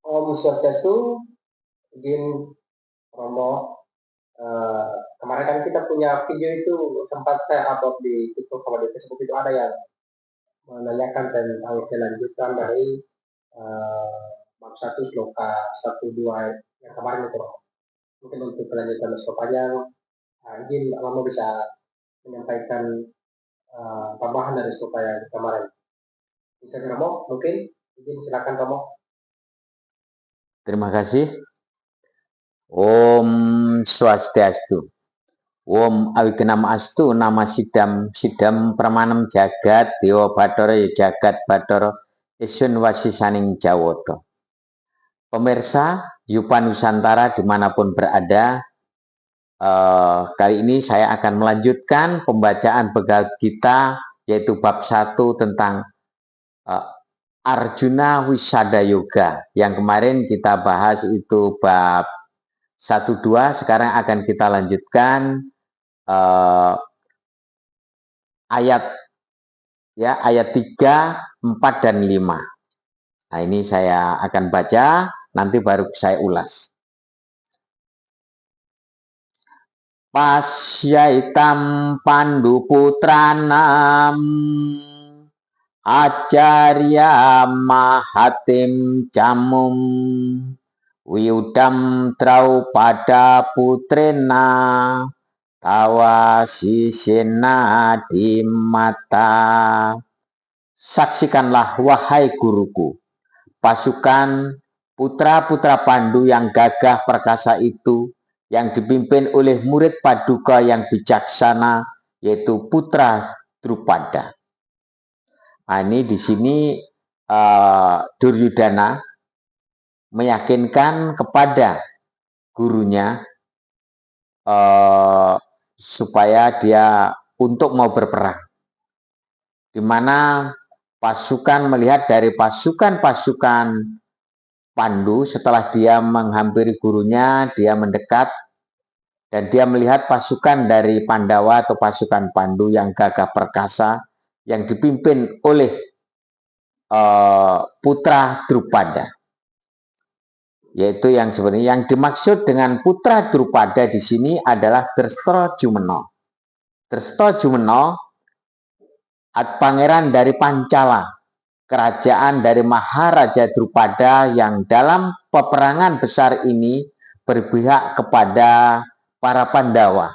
Om Swastiastu, izin Romo. Kemarin kan kita punya video itu sempat saya upload di TikTok sama di Facebook, itu ada yang menanyakan tentang kelanjutan dari bab 1 sloka 1-2 yang kemarin itu Romo. Mungkin untuk kelanjutan slokanya, izin Romo bisa menyampaikan tambahan dari sloka yang kemarin. Bisa Romo, mungkin izin silakan Romo. Terima kasih. Om Swastiastu. Om Awikenam Astu nama sidam pramanam jagat dewa Bathara ya jagat Bathara isun wasisaning Jawata. Pemirsa Yupa Nusantara dimanapun berada, kali ini saya akan melanjutkan pembacaan Bhagavad Gita, yaitu bab 1 tentang Arjuna Wisada Yoga. Yang kemarin kita bahas itu bab 1-2, sekarang akan kita lanjutkan ayat 3, 4, dan 5. Nah, ini saya akan baca, nanti baru saya ulas. Pasyaitam pandu putranam acarya mahatim camum Wiudam trau pada putrena tawa sisena di mata. Saksikanlah wahai guruku, pasukan putra-putra Pandu yang gagah perkasa itu yang dipimpin oleh murid Paduka yang bijaksana, yaitu putra Drupada. Nah, ini di sini Duryudana meyakinkan kepada gurunya supaya dia untuk mau berperang, di mana pasukan melihat dari pasukan-pasukan Pandu setelah dia menghampiri gurunya, dia mendekat dan dia melihat pasukan dari Pandawa atau pasukan Pandu yang gagah perkasa yang dipimpin oleh putra Drupada. Yaitu yang sebenarnya yang dimaksud dengan putra Drupada di sini adalah Drestojumena. Drestojumena pangeran dari Pancala, kerajaan dari Maharaja Drupada yang dalam peperangan besar ini berpihak kepada para Pandawa.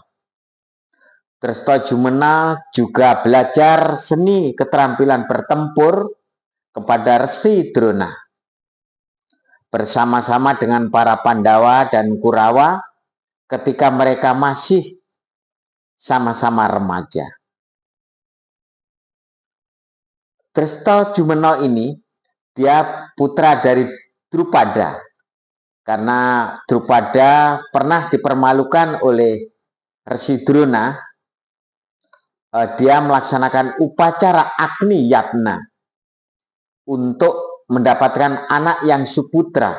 Drestojumena juga belajar seni keterampilan bertempur kepada Resi Drona. Bersama-sama dengan para Pandawa dan Kurawa ketika mereka masih sama-sama remaja. Drestojumena ini dia putra dari Drupada, karena Drupada pernah dipermalukan oleh Resi Drona. Dia melaksanakan upacara Agni Yatna untuk mendapatkan anak yang suputra,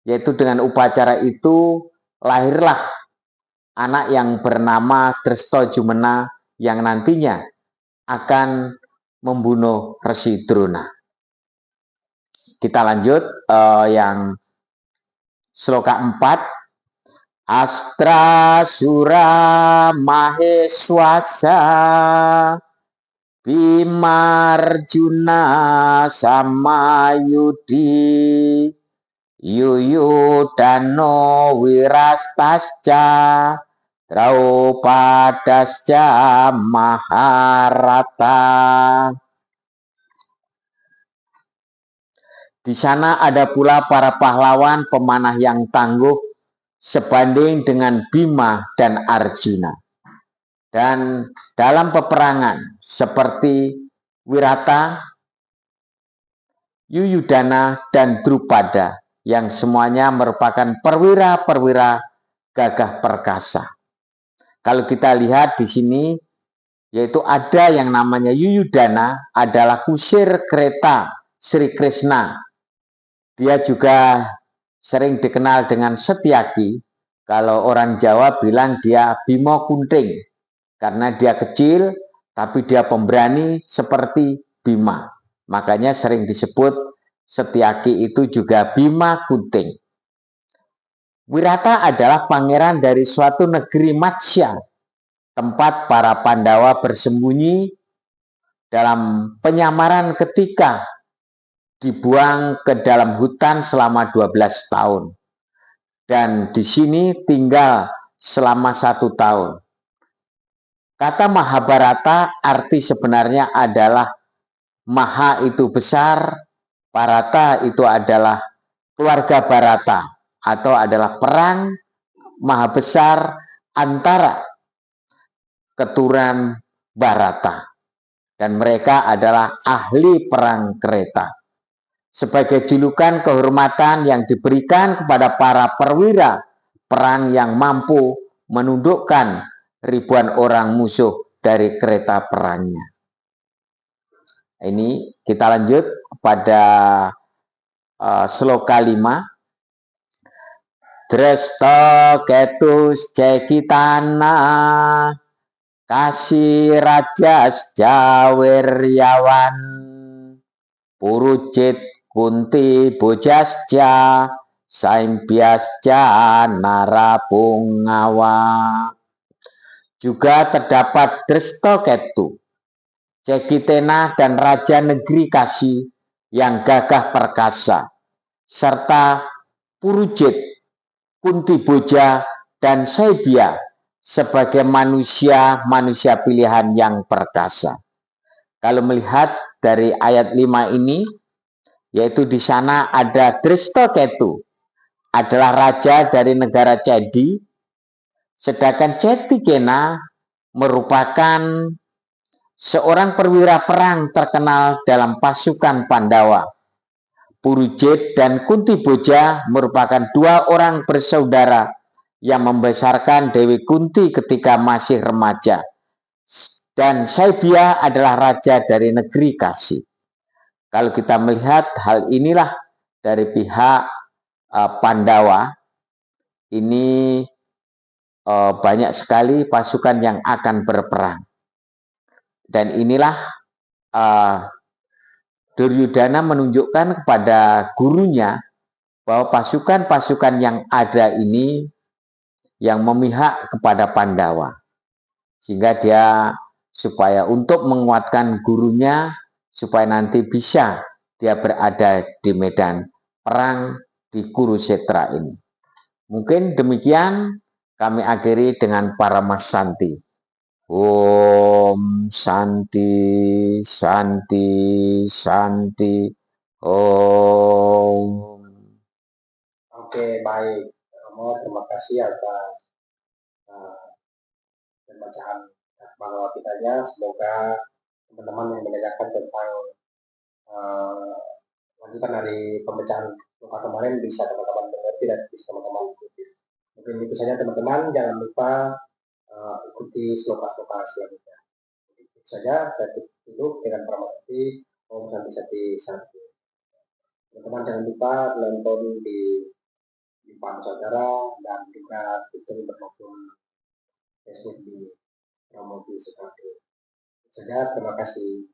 yaitu dengan upacara itu lahirlah anak yang bernama Drestojumena yang nantinya akan membunuh Resi Drona. Kita lanjut yang sloka 4. Astra Sura Maheswasa Bimarjuna Samayudi Yuyudano Wirastasca Draupadasca Maharata. Di sana ada pula para pahlawan pemanah yang tangguh sebanding dengan Bima dan Arjuna. Dan dalam peperangan seperti Wirata, Yuyudana, dan Drupada yang semuanya merupakan perwira-perwira gagah perkasa. Kalau kita lihat di sini, yaitu ada yang namanya Yuyudana adalah kusir kereta Sri Krishna. Dia juga sering dikenal dengan Setyaki. Kalau orang Jawa bilang dia Bimo Kunting, karena dia kecil tapi dia pemberani seperti Bima. Makanya sering disebut Setyaki itu juga Bima Gunting. Wirata adalah pangeran dari suatu negeri Matsya, tempat para Pandawa bersembunyi dalam penyamaran ketika dibuang ke dalam hutan selama 12 tahun. Dan di sini tinggal selama 1 tahun. Kata Mahabharata arti sebenarnya adalah Maha itu besar, Bharata itu adalah keluarga Bharata atau adalah perang maha besar antara keturunan Bharata. Dan mereka adalah ahli perang kereta. Sebagai julukan kehormatan yang diberikan kepada para perwira perang yang mampu menundukkan ribuan orang musuh dari kereta perangnya. Ini kita lanjut pada sloka 5. Dresta ketus cekitana kasih rajas jawiryawan purucit kunti bojasja saimbiasja narapungawa. Juga terdapat Drestaketu, Cekitena dan Raja Negeri Kasi yang gagah perkasa, serta Purujit, Kunti Boja, dan Saibya sebagai manusia pilihan yang perkasa. Kalau melihat dari ayat 5 ini, yaitu di sana ada Drestaketu, adalah raja dari negara Cedi, sedangkan Cetikena merupakan seorang perwira perang terkenal dalam pasukan Pandawa. Purujit dan Kunti Boja merupakan 2 orang bersaudara yang membesarkan Dewi Kunti ketika masih remaja. Dan Saibya adalah raja dari negeri Kasi. Kalau kita melihat hal inilah dari pihak Pandawa, ini banyak sekali pasukan yang akan berperang. Dan inilah Duryudana menunjukkan kepada gurunya bahwa pasukan-pasukan yang ada ini yang memihak kepada Pandawa. Sehingga dia supaya untuk menguatkan gurunya supaya nanti bisa dia berada di medan perang di Kurukshetra ini. Mungkin demikian kami akhiri dengan Paramasanti. Om Santi, Santi, Santi. Om. Oke, baik. Romo, terima kasih atas pembacaan Bhagavad Gita-nya. Semoga teman-teman yang mendengarkan tentang lanjutan dari pembacaan luka kemarin bisa teman-teman mengerti dan bisa teman-teman ikuti. Mungkin itu saja teman-teman. Jangan lupa ikuti sloka-sloka selanjutnya. Itu saja. Saya tutup dengan Paramasanti. Om Santi Santi Santi. Teman-teman jangan lupa nonton di Pak Saudara dan juga Twitter maupun Facebook di Romo Saudara. Terima kasih.